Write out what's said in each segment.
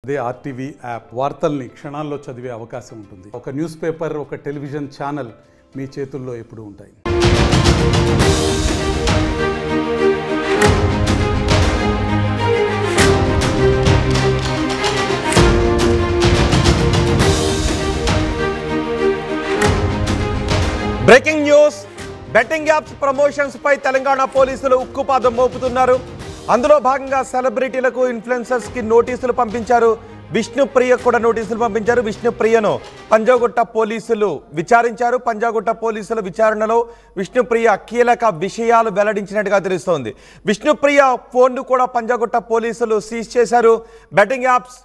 అదే RTV app వార్తల్ని క్షణాల్లో చదివే అవకాశం ఉంటుంది. ఒక న్యూస్ పేపర్, ఒక టెలివిజన్ ఛానల్ మీ చేతుల్లో ఎప్పుడూ ఉంటాయి. Breaking news. Betting apps promotions పై తెలంగాణ పోలీసులు ఉక్కుపాదం మోపుతున్నారు. అందులో భాగంగా సెలబ్రిటీలకు, ఇన్ఫ్లుయెన్సర్స్ కి నోటీసులు పంపించారు. విష్ణుప్రియ కూడా నోటీసులు పంపించారు. విష్ణుప్రియను పంజాగుట్ట పోలీసులు విచారించారు. పంజాగుట్ట పోలీసుల విచారణలో విష్ణుప్రియ కీలక విషయాలు వెల్లడించినట్టుగా తెలుస్తోంది. విష్ణుప్రియ ఫోన్ను కూడా పంజాగుట్ట పోలీసులు సీజ్ చేశారు. బెట్టింగ్ యాప్స్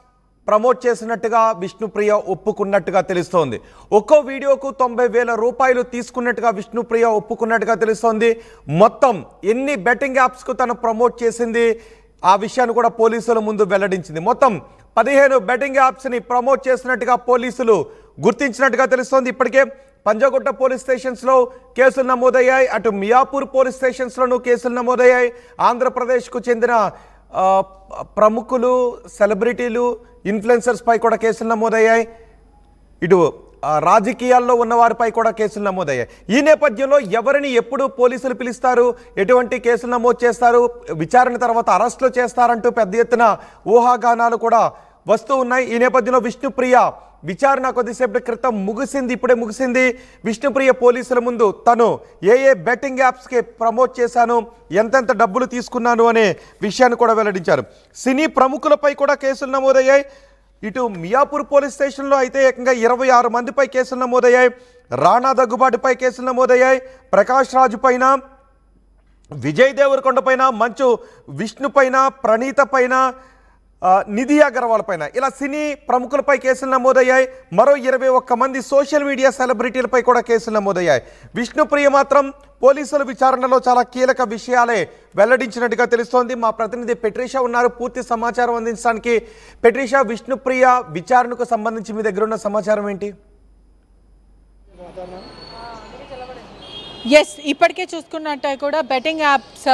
ప్రమోట్ చేసినట్టుగా విష్ణుప్రియ ఒప్పుకున్నట్టుగా తెలుస్తోంది. ఒక్కో వీడియోకు 90,000 రూపాయలు తీసుకున్నట్టుగా విష్ణుప్రియ ఒప్పుకున్నట్టుగా తెలుస్తోంది. మొత్తం ఎన్ని బెట్టింగ్ యాప్స్కు తను ప్రమోట్ చేసింది ఆ విషయాన్ని కూడా పోలీసుల ముందు వెల్లడించింది. మొత్తం 15 బెట్టింగ్ యాప్స్ని ప్రమోట్ చేసినట్టుగా పోలీసులు గుర్తించినట్టుగా తెలుస్తోంది. ఇప్పటికే పంజాగుట్ట పోలీస్ స్టేషన్స్లో కేసులు నమోదయ్యాయి. అటు మియాపూర్ పోలీస్ స్టేషన్స్లోనూ కేసులు నమోదయ్యాయి. ఆంధ్రప్రదేశ్కు చెందిన ప్రముఖులు, సెలబ్రిటీలు, ఇన్ఫ్లుయెన్సర్స్ పై కూడా కేసులు నమోదయ్యాయి. ఇటు రాజకీయాల్లో ఉన్న వారిపై కూడా కేసులు నమోదయ్యాయి. ఈ నేపథ్యంలో ఎవరిని ఎప్పుడు పోలీసులు పిలుస్తారు, ఎటువంటి కేసులు నమోదు చేస్తారు, విచారణ తర్వాత అరెస్టులు చేస్తారంటూ పెద్ద ఎత్తున ఊహాగానాలు కూడా వస్తూ ఉన్నాయి. ఈ నేపథ్యంలో విష్ణుప్రియ విచారణ కొద్దిసేపటి క్రితం ఇప్పుడే ముగిసింది. విష్ణుప్రియ పోలీసుల ముందు తను ఏ బెట్టింగ్ యాప్స్కి ప్రమోట్ చేశాను, ఎంతెంత డబ్బులు తీసుకున్నాను అనే విషయాన్ని కూడా వెల్లడించారు. సినీ ప్రముఖులపై కూడా కేసులు నమోదయ్యాయి. ఇటు మియాపూర్ పోలీస్ స్టేషన్లో అయితే ఏకంగా 26 మందిపై కేసులు నమోదయ్యాయి. రాణా దగ్గుబాటుపై కేసులు నమోదయ్యాయి. ప్రకాష్ రాజు పైన, విజయ్ దేవరకొండ పైన, మంచు విష్ణు పైన, ప్రణీత పైన, నిధి అగర్వాల్ పైన, ఇలా సినీ ప్రముఖులపై కేసులు నమోదయ్యాయి. మరో 21 మంది సోషల్ మీడియా సెలబ్రిటీలపై కూడా కేసులు నమోదయ్యాయి. విష్ణుప్రియ మాత్రం పోలీసుల విచారణలో చాలా కీలక విషయాలే వెల్లడించినట్టుగా తెలుస్తోంది. మా ప్రతినిధి పెట్రిషా ఉన్నారు పూర్తి సమాచారం అందించడానికి. పెట్రిషా, విష్ణుప్రియ విచారణకు సంబంధించి మీ దగ్గర ఉన్న సమాచారం ఏంటి? ఎస్, ఇప్పటికే చూసుకున్నట్టే కూడా బెట్టింగ్ యాప్స్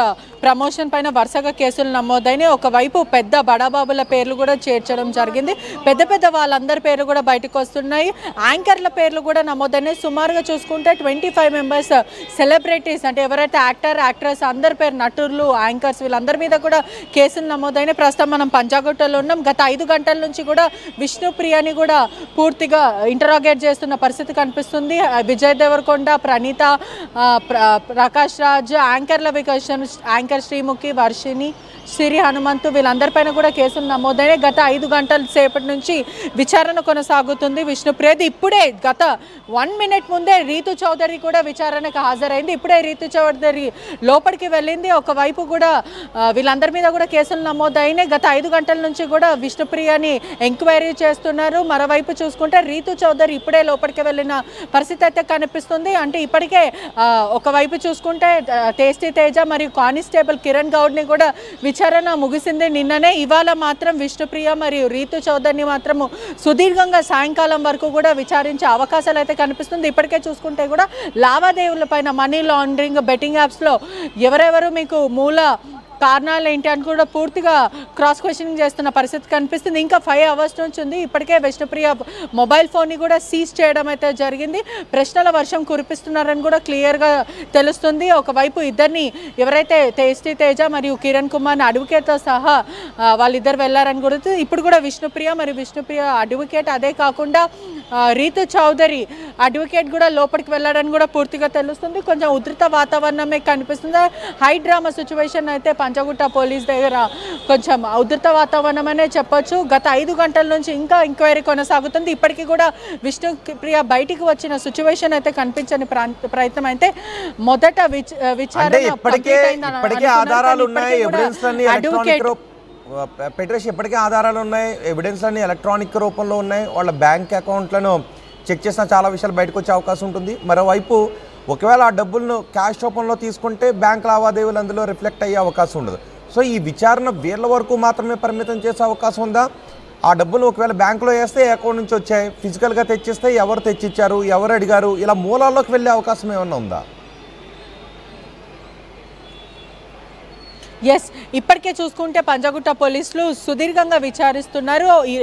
ప్రమోషన్ పైన వరుసగా కేసులు నమోదైనాయి. ఒకవైపు పెద్ద బడాబాబుల పేర్లు కూడా చేర్చడం జరిగింది. పెద్ద వాళ్ళందరి పేర్లు కూడా బయటకు వస్తున్నాయి. యాంకర్ల పేర్లు కూడా నమోదైనాయి. సుమారుగా చూసుకుంటే 25 మెంబర్స్ సెలబ్రిటీస్, అంటే ఎవరైతే యాక్టర్, యాక్ట్రెస్ అందరి పేరు, నటులు, యాంకర్స్, వీళ్ళందరి మీద కూడా కేసులు నమోదైనాయి. ప్రస్తుతం మనం పంజాగుట్టలో ఉన్నాం. గత 5 గంటల నుంచి కూడా విష్ణుప్రియని కూడా పూర్తిగా ఇంటరాగేట్ చేస్తున్న పరిస్థితి కనిపిస్తుంది. విజయ్ దేవరకొండ, ప్రణీత, ప్రకాష్ రాజ్, యాంకర్ల వికర్షన్, యాంకర్ శ్రీముఖి, వర్షిని, సిరి హనుమంతు, వీళ్ళందరిపైన కూడా కేసులు నమోదైనాయి. గత 5 గంటల సేపటి నుంచి విచారణ కొనసాగుతుంది విష్ణుప్రియది. ఇప్పుడే గత 1 మినిట్ ముందే రీతు చౌదరి కూడా విచారణకు హాజరైంది. ఇప్పుడే రీతు చౌదరి లోపలికి వెళ్ళింది. ఒకవైపు కూడా వీళ్ళందరి మీద కూడా కేసులు నమోదైనాయి. గత 5 గంటల నుంచి కూడా విష్ణుప్రియని ఎంక్వైరీ చేస్తున్నారు. మరోవైపు చూసుకుంటే రీతు చౌదరి ఇప్పుడే లోపలికి వెళ్ళిన పరిస్థితి అయితే కనిపిస్తుంది. అంటే ఇప్పటికే ఒకవైపు చూసుకుంటే టేస్టీ తేజ మరియు కానిస్టేబుల్ కిరణ్ గౌడ్ని కూడా విచారణ ముగిసింది నిన్ననే. ఇవాళ మాత్రం విష్ణుప్రియ మరియు రీతు చౌదరిని మాత్రము సుదీర్ఘంగా సాయంకాలం వరకు కూడా విచారించే అవకాశాలు అయితే కనిపిస్తుంది. ఇప్పటికే చూసుకుంటే కూడా లావాదేవీల పైన, మనీ లాండరింగ్, బెట్టింగ్ యాప్స్లో ఎవరెవరు మీకు మూల కారణాలు ఏంటి అని కూడా పూర్తిగా క్రాస్ క్వశ్చనింగ్ చేస్తున్న పరిస్థితి కనిపిస్తుంది. ఇంకా 5 అవర్స్ నుంచి ఉంది. ఇప్పటికే విష్ణుప్రియ మొబైల్ ఫోన్ని కూడా సీజ్ చేయడం అయితే జరిగింది. ప్రశ్నల వర్షం కురిపిస్తున్నారని కూడా క్లియర్గా తెలుస్తుంది. ఒకవైపు ఇద్దరిని, ఎవరైతే టేస్టీ తేజ మరియు కిరణ్ కుమార్ని అడ్వకేట్తో సహా వాళ్ళిద్దరు వెళ్ళారని కూడా ఇప్పుడు కూడా విష్ణుప్రియ అడ్వకేట్, అదే కాకుండా రీతు చౌదరి అడ్వకేట్ కూడా లోపలికి వెళ్ళారని కూడా పూర్తిగా తెలుస్తుంది. కొంచెం ఉధృత వాతావరణమే కనిపిస్తుంది. హై డ్రామా సిచ్యువేషన్ అయితే పంజాగుట్ట పోలీస్ దగ్గర కొంచెం ఉధృత వాతావరణం అనే చెప్పొచ్చు. గత 5 గంటల నుంచి ఇంకా ఎంక్వైరీ కొనసాగుతుంది. ఇప్పటికీ కూడా విష్ణుప్రియ బయటికి వచ్చిన సిచ్యువేషన్ అయితే కనిపించని ప్రయత్నం అయితే మొదట విచారణ ఇప్పటికే ఆధారాలు ఉన్నాయి, ఎవిడెన్స్ అన్ని ఎలక్ట్రానిక్ రూపంలో ఉన్నాయి. వాళ్ళ బ్యాంక్ అకౌంట్లను చెక్ చేసిన చాలా విషయాలు బయటకు వచ్చే అవకాశం ఉంటుంది. మరోవైపు ఒకవేళ ఆ డబ్బులను క్యాష్ రూపంలో తీసుకుంటే బ్యాంక్ లావాదేవీలు అందులో రిఫ్లెక్ట్ అయ్యే అవకాశం ఉండదు. సో ఈ విచారణ వీళ్ళ వరకు మాత్రమే పరిమితం చేసే అవకాశం ఉందా? ఆ డబ్బులు ఒకవేళ బ్యాంకులో వేస్తే అకౌంట్ నుంచి వచ్చాయి, ఫిజికల్గా తెచ్చిస్తే ఎవరు తెచ్చిచ్చారు, ఎవరు అడిగారు, ఇలా మూలాల్లోకి వెళ్ళే అవకాశం ఏమన్నా ఉందా? ఎస్, ఇప్పటికే చూసుకుంటే పంజాగుట్ట పోలీసులు సుదీర్ఘంగా విచారిస్తున్నారు. ఈ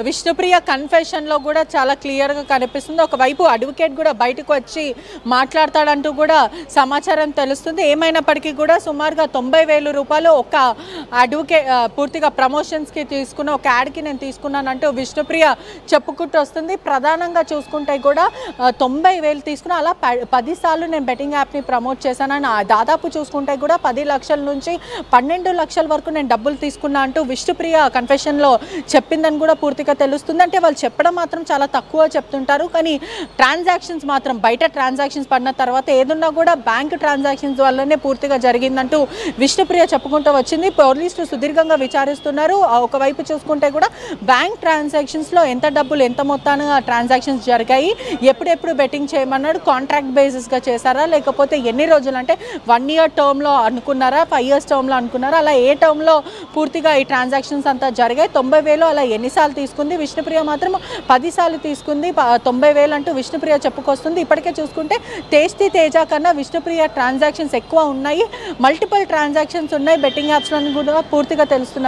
విష్ణుప్రియ కన్ఫెషన్లో కూడా చాలా క్లియర్గా కనిపిస్తుంది. ఒకవైపు అడ్వకేట్ కూడా బయటకు వచ్చి మాట్లాడతాడంటూ కూడా సమాచారం తెలుస్తుంది. ఏమైనప్పటికీ కూడా సుమారుగా 90,000 రూపాయలు ఒక అడ్వకేట్ పూర్తిగా ప్రమోషన్స్కి తీసుకున్న ఒక యాడ్కి నేను తీసుకున్నానంటూ విష్ణుప్రియ చెప్పుకుంటూ వస్తుంది. ప్రధానంగా చూసుకుంటే కూడా 90,000 తీసుకున్న, అలా 10 సార్లు నేను బెట్టింగ్ యాప్ని ప్రమోట్ చేశానని, దాదాపు చూసుకుంటే కూడా 10 లక్షల నుంచి 12 లక్షల వరకు నేను డబ్బులు తీసుకున్నా అంటూ విష్ణుప్రియ కన్ఫెషన్లో చెప్పిందని కూడా పూర్తిగా తెలుస్తుంది. అంటే వాళ్ళు చెప్పడం మాత్రం చాలా తక్కువ చెప్తుంటారు, కానీ ట్రాన్సాక్షన్స్ మాత్రం బయట ట్రాన్సాక్షన్స్ పడిన తర్వాత ఏదున్నా కూడా బ్యాంక్ ట్రాన్సాక్షన్స్ వల్లనే పూర్తిగా జరిగిందంటూ విష్ణుప్రియ చెప్పుకుంటూ వచ్చింది. పోలీసులు సుదీర్ఘంగా విచారిస్తున్నారు. ఒకవైపు చూసుకుంటే కూడా బ్యాంక్ ట్రాన్సాక్షన్స్లో ఎంత డబ్బులు, ఎంత మొత్తాన ట్రాన్సాక్షన్స్ జరిగాయి, ఎప్పుడెప్పుడు బెట్టింగ్ చేయమన్నాడు, కాంట్రాక్ట్ బేసిస్గా చేశారా, లేకపోతే ఎన్ని రోజులు అంటే 1 ఇయర్ టర్మ్లో అనుకున్నారా, 5 ఇయర్స్ టర్మ్లో అనుకున్నారా, అలా ఏ టర్మ్లో పూర్తిగా ఈ ట్రాన్సాక్షన్స్ అంతా జరిగాయి, 90,000 అలా ఎన్నిసార్లు తీసుకుంది, విష్ణుప్రియ మాత్రం 10 సార్లు తీసుకుంది, 90,000 అంటూ విష్ణుప్రియ చెప్పుకొస్తుంది. ఇప్పటికే చూసుకుంటే టేస్టీ తేజ కన్నా విష్ణుప్రియ ట్రాన్సాక్షన్స్ ఎక్కువ ఉన్నాయి, మల్టిపుల్ ట్రాన్సాక్షన్స్ ఉన్నాయి బెట్టింగ్ యాప్స్లో కూడా పూర్తిగా తెలుస్తున్న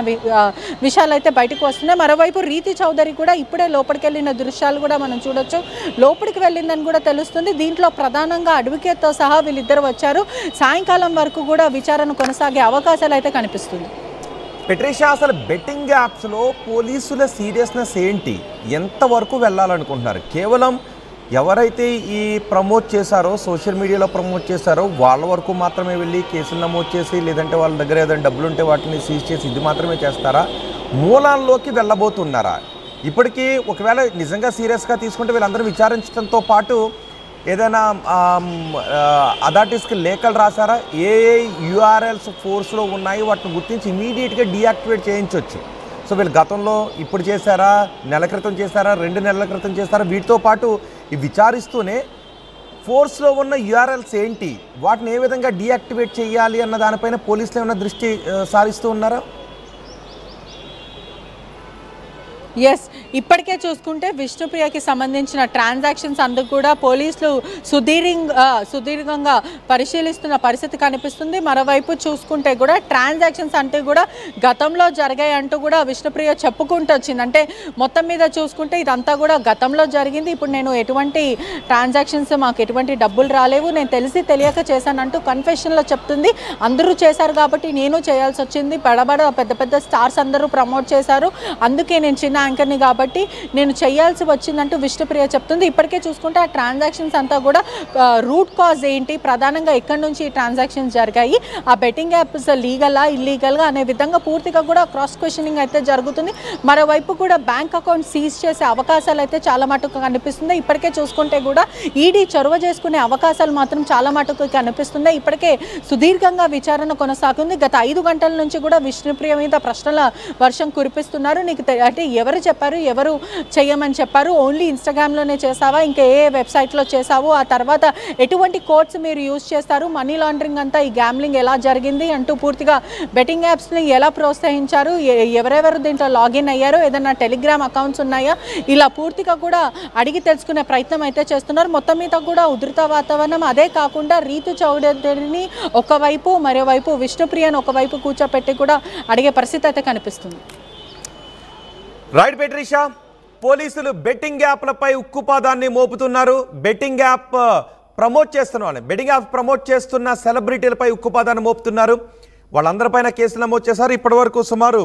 విషయాలు అయితే బయటకు వస్తున్నాయి. మరోవైపు రీతి చౌదరి కూడా ఇప్పుడే లోపలికి వెళ్ళిన దృశ్యాలు కూడా మనం చూడొచ్చు. లోపలికి వెళ్ళిందని కూడా తెలుస్తుంది. దీంట్లో ప్రధానంగా అడ్వకేట్తో సహా వీళ్ళిద్దరు వచ్చారు. సాయంకాలం వరకు కూడా విచారణ కొనసాగే అవకాశాలు అయితే కనిపిస్తుంది. పెట్రిషా, అసలు బెట్టింగ్ యాప్స్లో పోలీసుల సీరియస్నెస్ ఏంటి, ఎంతవరకు వెళ్ళాలనుకుంటున్నారు? కేవలం ఎవరైతే ఈ ప్రమోట్ చేశారో, సోషల్ మీడియాలో ప్రమోట్ చేశారో వాళ్ళ వరకు మాత్రమే వెళ్ళి కేసులు నమోదు చేసి, లేదంటే వాళ్ళ దగ్గర ఏదైనా డబ్బులు ఉంటే వాటిని సీజ్ చేసి ఇది మాత్రమే చేస్తారా, మూలాల్లోకి వెళ్ళబోతున్నారా? ఇప్పటికీ ఒకవేళ నిజంగా సీరియస్గా తీసుకుంటే వీళ్ళందరూ విచారించడంతో పాటు ఏదైనా అథారిటీస్కి లేఖలు రాశారా? ఏ యూఆర్ఎల్స్ ఫోర్స్లో ఉన్నాయి వాటిని గుర్తించి ఇమీడియట్గా డీయాక్టివేట్ చేయించవచ్చు. సో వీళ్ళు గతంలో ఇప్పుడు చేశారా, నెల క్రితం చేశారా, 2 నెలల క్రితం చేశారా, వీటితో పాటు విచారిస్తూనే ఫోర్స్లో ఉన్న యూఆర్ఎల్స్ ఏంటి, వాటిని ఏ విధంగా డీయాక్టివేట్ చేయాలి అన్న దానిపైన పోలీసులు ఏమైనా దృష్టి సారిస్తూ ఉన్నారా? ఎస్, ఇప్పటికే చూసుకుంటే విష్ణుప్రియకి సంబంధించిన ట్రాన్సాక్షన్స్ అందుకు కూడా పోలీసులు సుదీర్ఘంగా పరిశీలిస్తున్న పరిస్థితి కనిపిస్తుంది. మరోవైపు చూసుకుంటే కూడా ట్రాన్సాక్షన్స్ అంటే కూడా గతంలో జరిగాయి అంటూ కూడా విష్ణుప్రియ చెప్పుకుంటూ వచ్చింది. అంటే మొత్తం మీద చూసుకుంటే ఇదంతా కూడా గతంలో జరిగింది, ఇప్పుడు నేను ఎటువంటి ట్రాన్సాక్షన్స్, మాకు ఎటువంటి డబ్బులు రాలేవు, నేను తెలిసి తెలియక చేశానంటూ కన్ఫెషన్లో చెప్తుంది. అందరూ చేశారు కాబట్టి నేను చేయాల్సి వచ్చింది, పెద్ద పెద్ద స్టార్స్ అందరూ ప్రమోట్ చేశారు, అందుకే నేను చిన్న యాంకర్ని కాబట్టి నేను చేయాల్సి వచ్చిందంటూ విష్ణుప్రియ చెప్తుంది. ఇప్పటికే చూసుకుంటే ఆ ట్రాన్సాక్షన్స్ అంతా కూడా రూట్ కాజ్ ఏంటి, ప్రధానంగా ఎక్కడి నుంచి ఈ ట్రాన్సాక్షన్స్ జరిగాయి, ఆ బెట్టింగ్ యాప్స్ లీగలా ఇల్లీగల్గా అనే విధంగా పూర్తిగా కూడా క్రాస్ క్వశ్చనింగ్ అయితే జరుగుతుంది. మరోవైపు కూడా బ్యాంక్ అకౌంట్ సీజ్ చేసే అవకాశాలు అయితే చాలా మటుకు కనిపిస్తుంది. ఇప్పటికే చూసుకుంటే కూడా ఈడీ చొరవ చేసుకునే అవకాశాలు మాత్రం చాలా మటుకు కనిపిస్తుంది. ఇప్పటికే సుదీర్ఘంగా విచారణ కొనసాగుతుంది. గత 5 గంటల నుంచి కూడా విష్ణుప్రియ మీద ప్రశ్నల వర్షం కురిపిస్తున్నారు. నీకు అంటే ఎవరు చెప్పారు, ఎవరు చేయమని చెప్పారు, ఓన్లీ ఇన్స్టాగ్రామ్లోనే చేసావా, ఇంకా ఏ వెబ్సైట్లో చేసావు, ఆ తర్వాత ఎటువంటి కోడ్స్ మీరు యూజ్ చేస్తారు, మనీ లాండరింగ్ అంతా, ఈ గ్యామ్లింగ్ ఎలా జరిగింది అంటూ పూర్తిగా బెట్టింగ్ యాప్స్ని ఎలా ప్రోత్సహించారు, ఎవరెవరు దీంట్లో లాగిన్ అయ్యారో, ఏదైనా టెలిగ్రామ్ అకౌంట్స్ ఉన్నాయా, ఇలా పూర్తిగా కూడా అడిగి తెలుసుకునే ప్రయత్నం అయితే చేస్తున్నారు. మొత్తం మీద కూడా ఉధృత వాతావరణం. అదే కాకుండా రీతు చౌదరిని ఒకవైపు, మరోవైపు విష్ణుప్రియను ఒకవైపు కూర్చోపెట్టి కూడా అడిగే పరిస్థితి అయితే కనిపిస్తుంది. రైట్ పెట్రిషా, పోలీసులు బెట్టింగ్ యాప్లపై ఉక్కుపాదాన్ని మోపుతున్నారు. బెట్టింగ్ యాప్ ప్రమోట్ చేస్తున్న సెలబ్రిటీలపై ఉక్కుపాదాన్ని మోపుతున్నారు. వాళ్ళందరిపైన కేసులు నమోదు చేశారు. ఇప్పటి వరకు సుమారు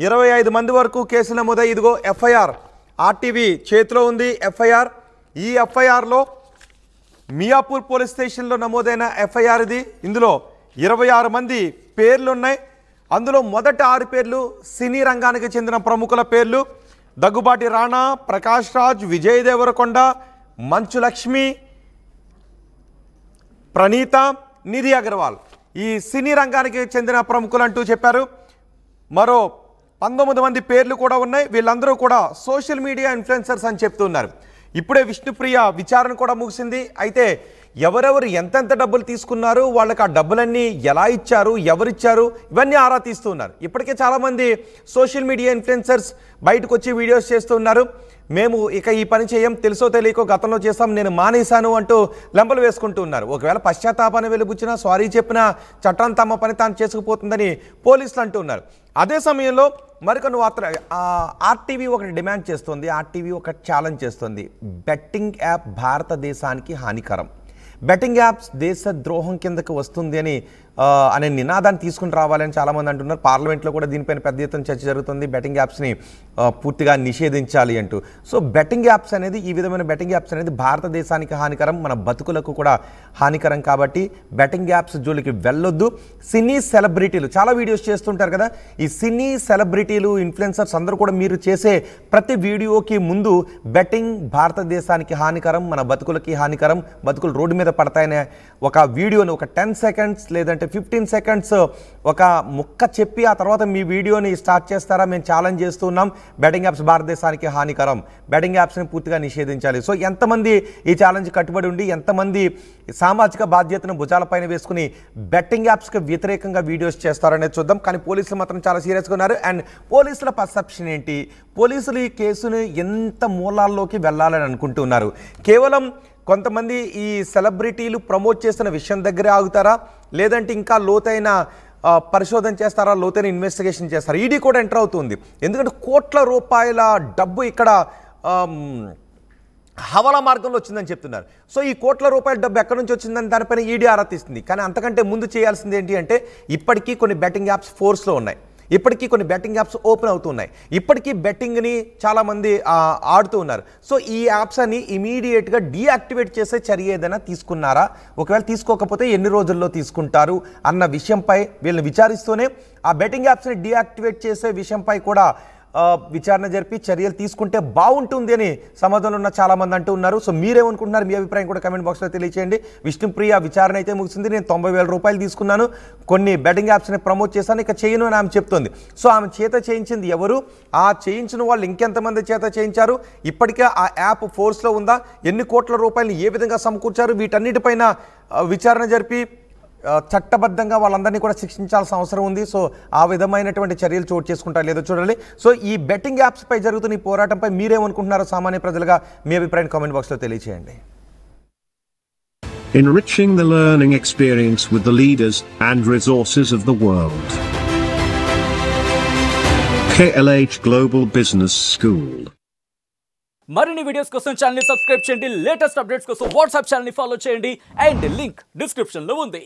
25 మంది వరకు కేసులు నమోదై, ఇదిగో ఎఫ్ఐఆర్ ఆర్టీవీ చేతిలో ఉంది. ఎఫ్ఐఆర్, ఈ ఎఫ్ఐఆర్లో మియాపూర్ పోలీస్ స్టేషన్లో నమోదైన ఎఫ్ఐఆర్ ఇది. ఇందులో 26 మంది పేర్లున్నాయి. అందులో మొదటి 6 పేర్లు సినీ రంగానికి చెందిన ప్రముఖుల పేర్లు. దగ్గుబాటి రాణా, ప్రకాష్ రాజ్, విజయ్ దేవరకొండ, మంచు లక్ష్మి, ప్రణీత, నిధి అగర్వాల్ ఈ సినీ రంగానికి చెందిన ప్రముఖులు అంటూ చెప్పారు. మరో 19 మంది పేర్లు కూడా ఉన్నాయి. వీళ్ళందరూ కూడా సోషల్ మీడియా ఇన్ఫ్లుయెన్సర్స్ అని చెప్తున్నారు. ఇప్పుడే విష్ణుప్రియ విచారణ కూడా ముగిసింది. అయితే ఎవరెవరు ఎంతెంత డబ్బులు తీసుకున్నారు, వాళ్ళకి ఆ డబ్బులన్నీ ఎలా ఇచ్చారు, ఎవరిచ్చారు, ఇవన్నీ ఆరా తీస్తున్నారు. ఇప్పటికే చాలామంది సోషల్ మీడియా ఇన్ఫ్లుయెన్సర్స్ బయటకు వచ్చి వీడియోస్ చేస్తున్నారు. మేము ఇక ఈ పని చేయం, తెలుసో తెలియకో గతంలో చేస్తాం, నేను మానేశాను అంటూ లెంపలు వేసుకుంటూ ఉన్నారు. ఒకవేళ పశ్చాత్తాపాన్ని వెలుబుచ్చినా, సారీ చెప్పినా చట్టం తమ పని తాను చేసుకుపోతుందని పోలీసులు అంటూ ఉన్నారు. అదే సమయంలో మరికొన్ని వార్తలు, ఆర్టీవీ ఒకటి డిమాండ్ చేస్తుంది, ఆర్టీవీ ఒక ఛాలెంజ్ చేస్తుంది. బెట్టింగ్ యాప్ భారతదేశానికి హానికరం, బెట్టింగ్ యాప్స్ దేశ ద్రోహం కిందకు వస్తుంది అనే నినాదాన్ని తీసుకుని రావాలని చాలామంది అంటున్నారు. పార్లమెంట్లో కూడా దీనిపైన పెద్ద ఎత్తున చర్చ జరుగుతుంది, బెట్టింగ్ యాప్స్ని పూర్తిగా నిషేధించాలి అంటూ. సో బెట్టింగ్ యాప్స్ అనేది, ఈ విధమైన బెట్టింగ్ యాప్స్ అనేది భారతదేశానికి హానికరం, మన బతుకులకు కూడా హానికరం. కాబట్టి బెట్టింగ్ యాప్స్ జోలికి వెళ్ళొద్దు. సినీ సెలబ్రిటీలు చాలా వీడియోస్ చేస్తుంటారు కదా, ఈ సినీ సెలబ్రిటీలు ఇన్ఫ్లుయెన్సర్స్ అందరూ కూడా మీరు చేసే ప్రతి వీడియోకి ముందు బెట్టింగ్ భారతదేశానికి హానికరం, మన బతుకులకి హానికరం, బతుకులు రోడ్డు మీద పడతాయనే ఒక వీడియోని ఒక 10 సెకండ్స్ లేదంటే 15 సెకండ్స్ ఒక ముక్క చెప్పి ఆ తర్వాత మీ వీడియోని స్టార్ట్ చేస్తారా, మేము ఛాలెంజ్ చేస్తున్నాం, బెట్టింగ్ యాప్స్ భారతదేశానికి హానికరం, బెట్టింగ్ యాప్స్ని పూర్తిగా నిషేధించాలి. సో ఎంతమంది ఈ ఛాలెంజ్ కట్టుబడి ఉండి ఎంతమంది సామాజిక బాధ్యతను భుజాలపైన వేసుకుని బెట్టింగ్ యాప్స్కి వ్యతిరేకంగా వీడియోస్ చేస్తారనేది చూద్దాం. కానీ పోలీసులు మాత్రం చాలా సీరియస్గా ఉన్నారు. అండ్ పోలీసుల పర్సెప్షన్ ఏంటి, పోలీసులు ఈ కేసుని ఎంత మూలాల్లోకి వెళ్ళాలని అనుకుంటున్నారు? కేవలం కొంతమంది ఈ సెలబ్రిటీలు ప్రమోట్ చేస్తున్న విషయం దగ్గరే ఆగుతారా, లేదంటే ఇంకా లోతైన పరిశోధన చేస్తారా, లోతైన ఇన్వెస్టిగేషన్ చేస్తారా? ఈడీ కూడా ఎంటర్ అవుతుంది. ఎందుకంటే కోట్ల రూపాయల డబ్బు ఇక్కడ హవాలా మార్గంలో వచ్చిందని చెప్తున్నారు. సో ఈ కోట్ల రూపాయల డబ్బు ఎక్కడి నుంచి వచ్చిందని దానిపైన ఈడీ ఆరా తీస్తుంది. కానీ అంతకంటే ముందు చేయాల్సింది ఏంటి అంటే, ఇప్పటికీ కొన్ని బెట్టింగ్ యాప్స్ ఫోర్స్లో ఉన్నాయి, ఇప్పటికీ కొన్ని బెట్టింగ్ యాప్స్ ఓపెన్ అవుతున్నాయి, ఇప్పటికీ బెట్టింగ్ని చాలామంది ఆడుతూ ఉన్నారు. సో ఈ యాప్స్ అని ఇమీడియట్గా డీయాక్టివేట్ చేసే చర్య ఏదైనా తీసుకున్నారా, ఒకవేళ తీసుకోకపోతే ఎన్ని రోజుల్లో తీసుకుంటారు అన్న విషయంపై వీళ్ళని విచారిస్తూనే ఆ బెట్టింగ్ యాప్స్ని డీయాక్టివేట్ చేసే విషయంపై కూడా విచారణ జరిపి చర్యలు తీసుకుంటే బాగుంటుంది అని సమాధానం ఉన్న చాలామంది అంటూ ఉన్నారు. సో మీరేమనుకుంటున్నారు, మీ అభిప్రాయం కూడా కమెంట్ బాక్స్లో తెలియచేయండి. విష్ణుప్రియ విచారణ అయితే ముగిసింది, నేను 90,000 రూపాయలు తీసుకున్నాను, కొన్ని బెట్టింగ్ యాప్స్ని ప్రమోట్ చేశాను, ఇక చేయను అని ఆమె చెప్తుంది. సో ఆమె చేత చేయించింది ఎవరు, ఆ చేయించిన వాళ్ళు ఇంకెంతమంది చేత చేయించారు, ఇప్పటికే ఆ యాప్ ఫోర్స్లో ఉందా, ఎన్ని కోట్ల రూపాయలు ఏ విధంగా సమకూర్చారు, వీటన్నిటిపైన విచారణ జరిపి చట్టబద్ధంగా వాళ్ళందరినీ కూడా శిక్షించాల్సిన అవసరం ఉంది. సో ఆ విధమైనటువంటి చర్యలు చోటు చేసుకుంటారు లేదో చూడాలి. సో ఈ బెట్టింగ్ యాప్స్ పై జరుగుతున్న ఈ పోరాటంపై మీరేమనుకుంటున్నారో సామాన్య ప్రజలుగా మీ అభిప్రాయం కామెంట్ బాక్స్లో తెలియజేయండి. Enriching the learning experience with the leaders and resources of the world. KLH Global Business School. మరిన్ని వీడియోస్ కోసం ఛానల్ ని సబ్స్క్రైబ్ చేయండి, లేటెస్ట్ అప్డేట్స్ కోసం వాట్సాప్ ఛానల్ ని ఫాలో చేయండి, అండ్ లింక్ డిస్క్రిప్షన్ లో ఉంది.